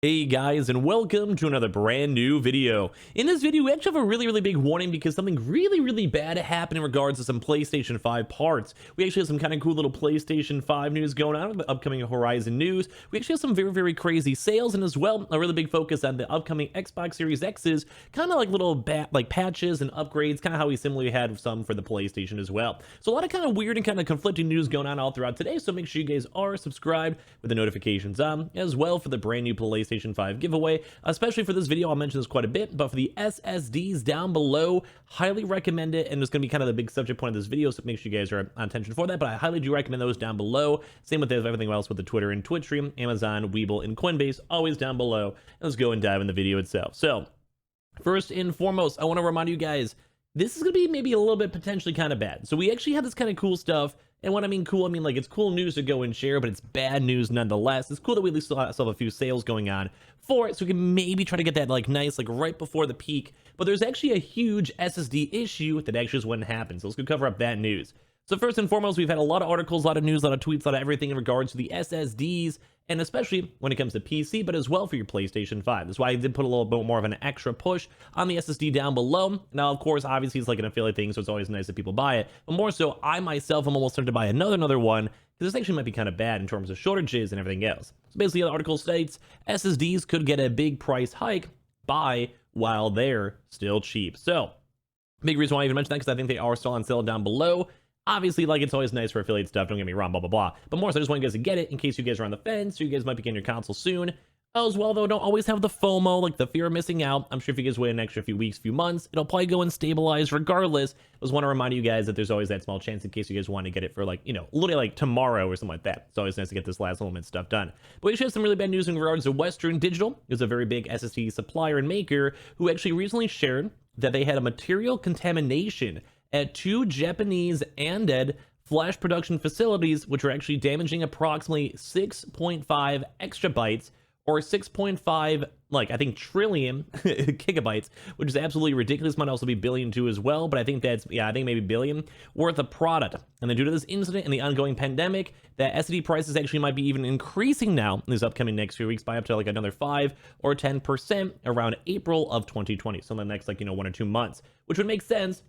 Hey guys, and welcome to another brand new video. In this video, we actually have a really big warning because something really bad happened in regards to some PlayStation 5 parts. We actually have some kind of cool little PlayStation 5 news going on with the upcoming Horizon news. We actually have some very crazy sales, and as well, a really big focus on the upcoming Xbox Series X's, kind of like little patches and upgrades, kind of how we similarly had some for the PlayStation as well. So a lot of kind of weird and kind of conflicting news going on all throughout today, so make sure you guys are subscribed with the notifications on, as well for the brand new PlayStation 5 giveaway, especially for this video. I'll mention this quite a bit, but for the SSDs down below, highly recommend it, and it's going to be kind of the big subject point of this video, so make sure you guys are on attention for that, but I highly do recommend those down below. Same with everything else with the Twitter and Twitch stream, Amazon, Weeble, and Coinbase, always down below. And let's go and dive in the video itself. So, first and foremost, I want to remind you guys, this is going to be maybe a little bit potentially kind of bad. So we actually have this kind of cool stuff. And when I mean cool, I mean like it's cool news to go and share, but it's bad news nonetheless. It's cool that we at least still have a few sales going on for it, so we can maybe try to get that like nice, like right before the peak. But there's actually a huge SSD issue that actually is when it happens. So let's go cover up that news. So first and foremost, we've had a lot of articles, a lot of news, a lot of tweets, a lot of everything in regards to the SSDs, and especially when it comes to PC, but as well for your PlayStation 5. That's why I did put a little bit more of an extra push on the SSD down below. Now, of course, obviously it's like an affiliate thing, so it's always nice that people buy it. But more so, I myself am almost starting to buy another one, because this actually might be kind of bad in terms of shortages and everything else. So basically, the article states, SSDs could get a big price hike, buy while they're still cheap. So, big reason why I even mentioned that, because I think they are still on sale down below. Obviously, like, it's always nice for affiliate stuff, don't get me wrong, blah. But more so, I just want you guys to get it in case you guys are on the fence, or you guys might be getting your console soon. As well, though, don't always have the FOMO, like the fear of missing out. I'm sure if you guys wait an extra few weeks, few months, it'll probably go and stabilize regardless. I just want to remind you guys that there's always that small chance in case you guys want to get it for, like, you know, literally like tomorrow or something like that. It's always nice to get this last little bit stuff done. But we actually have some really bad news in regards to Western Digital. It's a very big SSD supplier and maker who actually recently shared that they had a material contamination at 2 Japanese ANDED flash production facilities, which are actually damaging approximately 6.5 exabytes or 6.5, like, I think trillion gigabytes, which is absolutely ridiculous. Might also be billion too as well, but I think that's, yeah, I think maybe billion worth of product. And then due to this incident and the ongoing pandemic, that SSD prices actually might be even increasing now in these upcoming next few weeks by up to like another 5 or 10% around April of 2020. So in the next, like, you know, 1 or 2 months, which would make sense.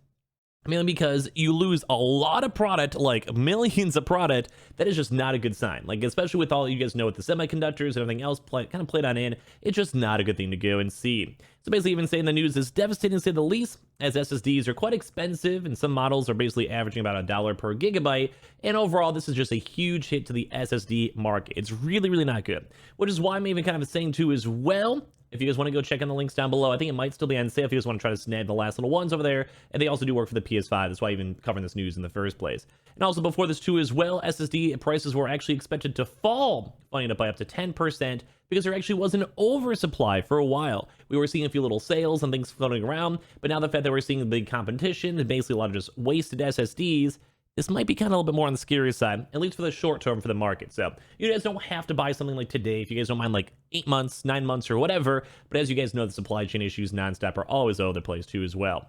Mainly because you lose a lot of product, like millions of product, that is just not a good sign. Like, especially with all you guys know with the semiconductors and everything else kind of played on in, it's just not a good thing to go and see. So basically, even saying the news is devastating to say the least, as SSDs are quite expensive, and some models are basically averaging about $1 per gigabyte. And overall, this is just a huge hit to the SSD market. It's really not good. Which is why I'm even kind of saying too as well, if you guys want to go check on the links down below, I think it might still be on sale if you guys want to try to snag the last little ones over there. And they also do work for the PS5. That's why I'm even covering this news in the first place. And also before this too as well, SSD prices were actually expected to fall, funding up by up to 10%, because there actually was an oversupply for a while. We were seeing a few little sales and things floating around, but now the fact that we're seeing the big competition and basically a lot of just wasted SSDs, this might be kind of a little bit more on the scary side, at least for the short term for the market. So you guys don't have to buy something like today if you guys don't mind like 8 months, 9 months, or whatever. But as you guys know, the supply chain issues nonstop are always over the place too as well.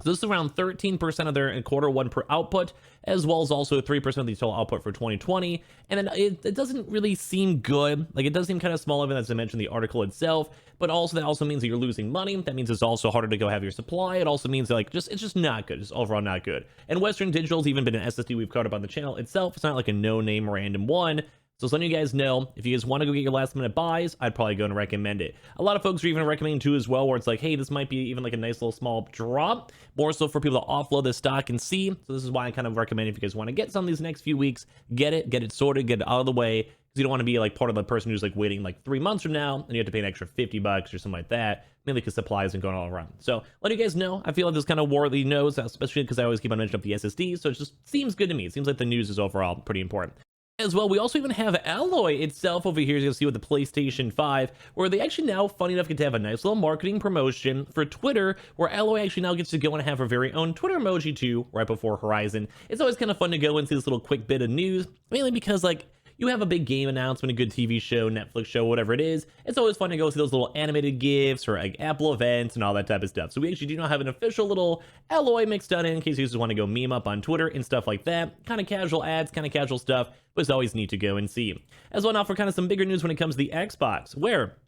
So this is around 13% of their Q1 per output, as well as also 3% of the total output for 2020. And then it doesn't really seem good. Like, it does seem kind of small, even as I mentioned the article itself. But also that also means that you're losing money. That means it's also harder to go have your supply. It also means that, like, it's just not good. It's overall not good. And Western Digital's even been an SSD we've covered up on the channel itself. It's not like a no-name random one. So letting you guys know, if you guys want to go get your last minute buys, I'd probably go and recommend it. A lot of folks are even recommending too as well, where it's like, hey, this might be even like a nice little small drop, more so for people to offload the stock and see. So this is why I kind of recommend, if you guys want to get some of these next few weeks, get it sorted, get it out of the way, because you don't want to be like part of the person who's like waiting like 3 months from now, and you have to pay an extra $50 or something like that, mainly because supply isn't going all around. So letting you guys know, I feel like this kind of worthy knows, especially because I always keep on mentioning up the SSD, so it just seems good to me. It seems like the news is overall pretty important. As well, we also even have Alloy itself over here, as you'll see with the PlayStation 5, where they actually now, funny enough, get to have a nice little marketing promotion for Twitter, where Alloy actually now gets to go and have her very own Twitter emoji too, right before Horizon. It's always kind of fun to go and see this little quick bit of news, mainly because, like, you have a big game announcement, a good TV show, Netflix show, whatever it is. It's always fun to go see those little animated GIFs or like Apple events and all that type of stuff. So we actually do now have an official little Alloy mixed on in case you just want to go meme up on Twitter and stuff like that. Kind of casual ads, kind of casual stuff, but it's always neat to go and see. As well, now for kind of some bigger news when it comes to the Xbox, where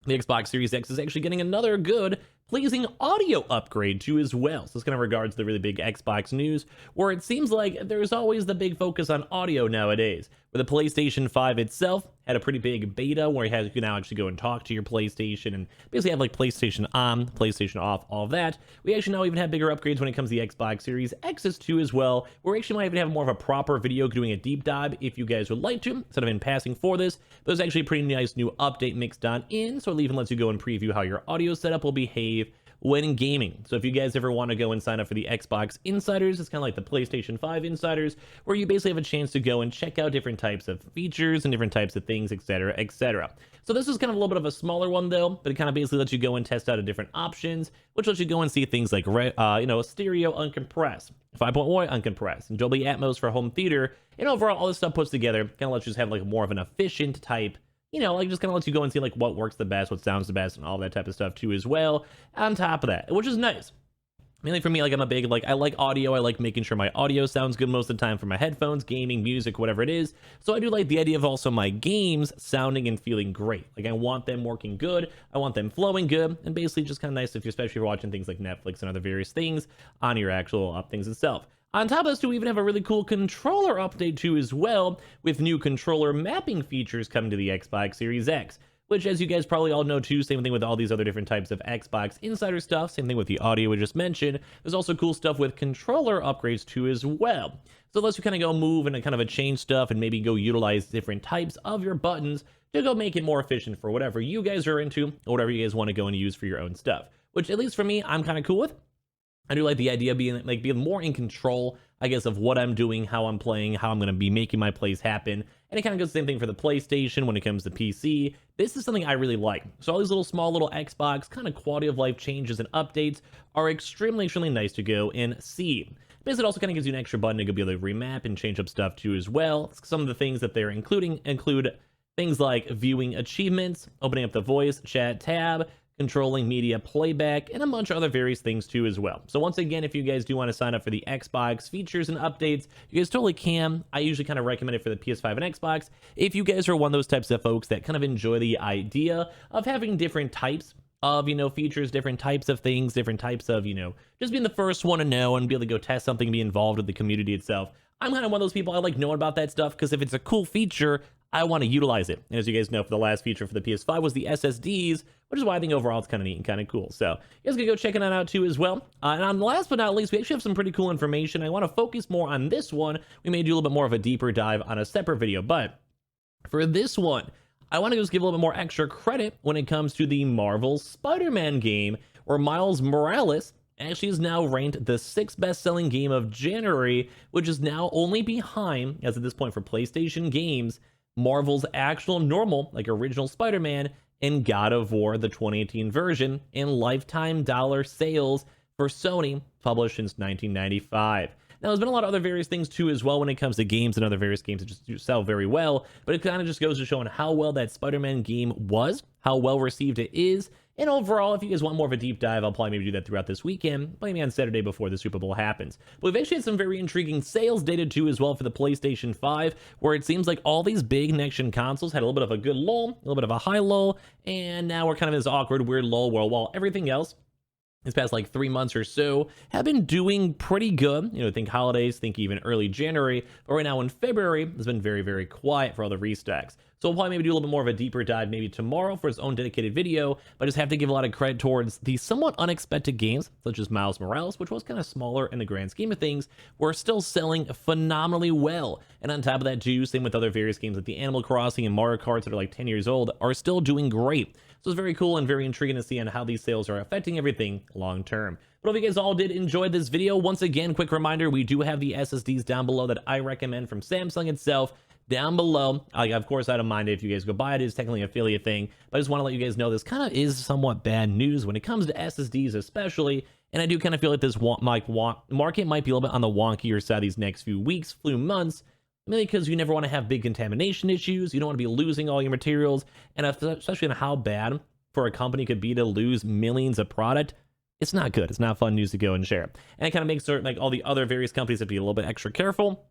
The Xbox Series X is actually getting another good, pleasing audio upgrade too as well. So this kind of regards the really big Xbox news, where it seems like there's always the big focus on audio nowadays. Where the PlayStation 5 itself had a pretty big beta where you can now actually go and talk to your PlayStation and basically have like PlayStation on, PlayStation off, all of that. We actually now even have bigger upgrades when it comes to the Xbox Series X's too as well, where we actually might even have more of a proper video doing a deep dive if you guys would like to, instead of in passing for this. But there's actually a pretty nice new update mixed on in, so it even lets you go and preview how your audio setup will behave when gaming. So if you guys ever want to go and sign up for the Xbox Insiders, it's kind of like the PlayStation 5 Insiders, where you basically have a chance to go and check out different types of features and different types of things, etc., etc. So this is kind of a little bit of a smaller one though, but it kind of basically lets you go and test out different options, which lets you go and see things like stereo uncompressed, 5.1 uncompressed, and Dolby Atmos for home theater, and overall all this stuff puts together kind of lets you just have like more of an efficient type, like just kind of lets you go and see like what works the best, what sounds the best, and all that type of stuff too as well on top of that, which is nice. Mainly for me, like I'm a big, I like audio. I like making sure my audio sounds good most of the time for my headphones, gaming, music, whatever it is. So I do like the idea of also my games sounding and feeling great. Like I want them working good. I want them flowing good. And basically just kind of nice if you're, especially if you're watching things like Netflix and other various things on your actual things itself. On top of this, we even have a really cool controller update too as well, with new controller mapping features coming to the Xbox Series X, which, as you guys probably all know too, same thing with all these other different types of Xbox Insider stuff, same thing with the audio we just mentioned. There's also cool stuff with controller upgrades too as well. So unless you kind of go move and kind of change stuff and maybe go utilize different types of your buttons to go make it more efficient for whatever you guys are into or whatever you guys want to go and use for your own stuff, which at least for me, I'm kind of cool with. I do like the idea of being more in control, I guess, of what I'm doing, how I'm playing, how I'm going to be making my plays happen. And it kind of goes the same thing for the PlayStation when it comes to PC. This is something I really like. So all these small little Xbox kind of quality of life changes and updates are extremely, extremely nice to go and see. Because it also kind of gives you an extra button to be able to remap and change up stuff too as well. Some of the things that they're include things like viewing achievements, opening up the voice chat tab, controlling media playback, and a bunch of other various things too as well. So once again, if you guys do want to sign up for the Xbox features and updates, you guys totally can. I usually kind of recommend it for the PS5 and Xbox. If you guys are one of those types of folks that kind of enjoy the idea of having different types of, features, different types of things, different types of, just being the first one to know and be able to go test something, be involved with the community itself. I'm kind of one of those people. I like knowing about that stuff because if it's a cool feature, I want to utilize it. And as you guys know, for the last feature for the PS5 was the SSDs, which is why I think overall it's kind of neat and kind of cool. So you guys can go checking that out too as well. And on last but not least, we actually have some pretty cool information. I want to focus more on this one. We may do a little bit more of a deeper dive on a separate video, but for this one, I want to just give a little bit more extra credit when it comes to the Marvel Spider-Man game, where Miles Morales actually is now ranked the 6th best-selling game of January, which is now only behind, as at this point for PlayStation games, Marvel's actual normal, original Spider-Man, and God of War, the 2018 version, in lifetime dollar sales for Sony, published since 1995. Now, there's been a lot of other various things too as well when it comes to games and other various games that just do sell very well, but it kind of just goes to showing how well that Spider-Man game was, how well received it is, and overall, if you guys want more of a deep dive, I'll probably maybe do that throughout this weekend, maybe on Saturday before the Super Bowl happens. But we've actually had some very intriguing sales data too as well for the PlayStation 5, where it seems like all these big next-gen consoles had a little bit of a good lull, a little bit of a high lull, and now we're kind of in this awkward, weird lull where while everything else this past 3 months or so have been doing pretty good. Think holidays, think even early January, but right now in February has been very, very quiet for all the restocks. So we'll probably maybe do a little bit more of a deeper dive maybe tomorrow for its own dedicated video, but I just have to give a lot of credit towards the somewhat unexpected games, such as Miles Morales, which was kind of smaller in the grand scheme of things, were still selling phenomenally well. And on top of that too, same with other various games like the Animal Crossing and Mario Kart that are 10 years old, are still doing great. So it's very cool and very intriguing to see on how these sales are affecting everything long term. But if you guys all did enjoy this video, once again, quick reminder, we do have the SSDs down below that I recommend from Samsung itself. Down below, of course, I don't mind it if you guys go buy it. It's technically an affiliate thing, but I just want to let you guys know this kind of is somewhat bad news when it comes to SSDs especially, and I do kind of feel like this market might be a little bit on the wonkier side these next few weeks, few months, mainly because you never want to have big contamination issues. You don't want to be losing all your materials, and especially on how bad for a company could be to lose millions of product. It's not good. It's not fun news to go and share. And it kind of makes certain all the other various companies have to be a little bit extra careful.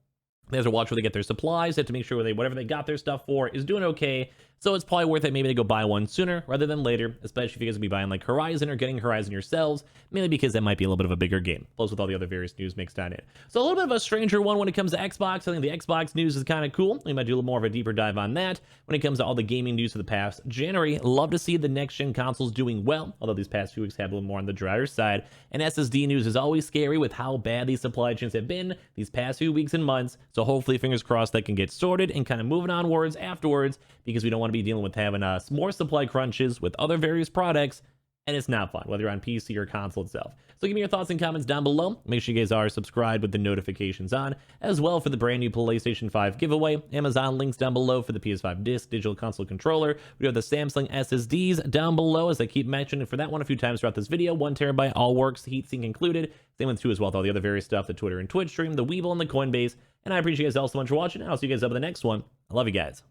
They have to watch where they get their supplies. They have to make sure whatever they got their stuff for is doing okay. So it's probably worth it maybe to go buy one sooner rather than later, especially if you guys will be buying like Horizon or getting Horizon yourselves, mainly because that might be a little bit of a bigger game, plus with all the other various news mixed on it. So a little bit of a stranger one when it comes to Xbox. I think the Xbox news is kind of cool. We might do a little more of a deeper dive on that. When it comes to all the gaming news for the past January, love to see the next-gen consoles doing well, although these past few weeks have a little more on the drier side. And SSD news is always scary with how bad these supply chains have been these past few weeks and months. So hopefully, fingers crossed, that can get sorted and kind of moving onwards afterwards, because we don't want to be dealing with having more supply crunches with other various products, and it's not fun, whether you're on PC or console itself. So give me your thoughts and comments down below. Make sure you guys are subscribed with the notifications on, as well for the brand new PlayStation 5 giveaway. Amazon links down below for the PS5 disc digital console controller. We have the Samsung SSDs down below, as I keep mentioning for that one a few times throughout this video. 1 terabyte, all works, heatsink included. Same with 2 as well, with all the other various stuff, the Twitter and Twitch stream, the Weeble and the Coinbase. And I appreciate you guys all so much for watching, and I'll see you guys up in the next one. I love you guys.